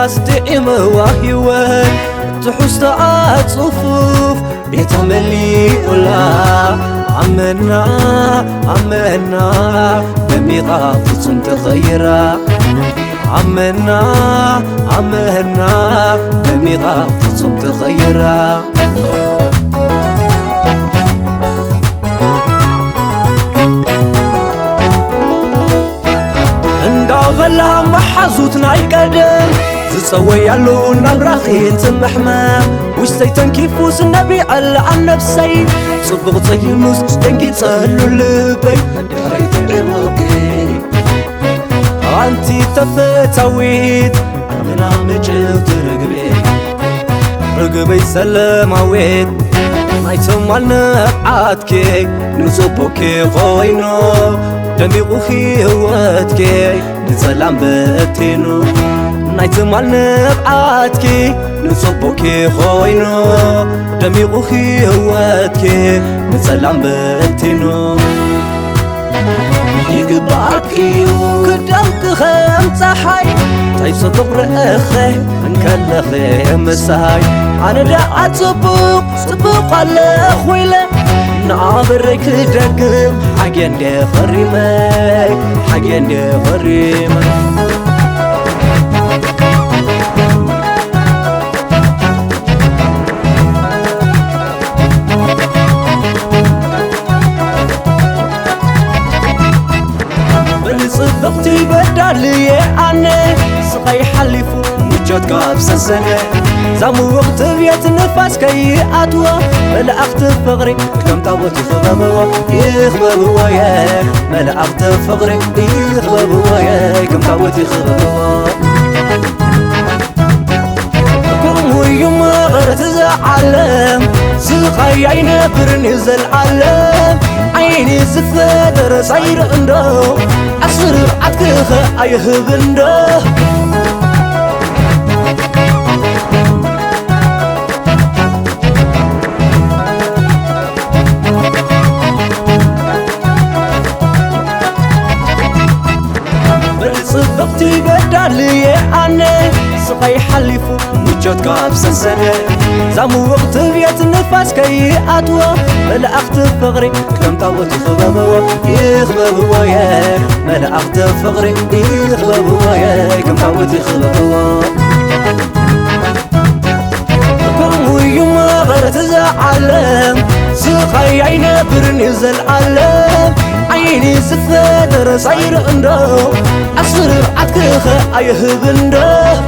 نفاس دعم وهيوان تحستا صفوف بيت مليء لا عمنا بميقات تصم تغيرا عمنا بميقات تصم تغيرا غلا محزوتنا يقدم زصوي يالو نراخي تمحما وستيتن كيفوس النبي على عن نفسي صبغ طيموس تنكي تصلو لبي دريت عمقي انتي تفتاويت انا مجلت رقبي سلماويت نايتم على نبعاتكي نصبوكي خوينو دميقو خيواتكي نسلام بتينو نايتم على نبعاتكي نصبوكي خوينو دميقو خيواتكي نسلام بتينو يقبعكيو كدامك خمسة حي طيب صدق رأخي انكالخي مساي أنا دا صبوق على خويلة نعبرك دقم حاجين دي غريمي صدقتي بدالي أنا سقي حلفو مجد قاب سنة زامو وقت بيت نفاس كي أتوا ملأخت فغري كم تابوتي يخبب وياك ملأخت فغري يخبب وياك كم تابوتي كم ويوم غير تزعلم سقي عيني برني زلعلم عيني زفادر صير عنده أصر عتكخ أيهب عنده صدقتي بدالي أنا سقي حلفو مجد قاب سنة زامو وقت بيت نفاس كي أتوا ملأخت فغري كم تابوتي يخبب وياك ملأخت فغري يخبب وياك كم تابوتي كم ويوم غير تزعلم سقي عيني برني زلعلم عيني سفادر صير عنده أصر عتكخ أيهب عنده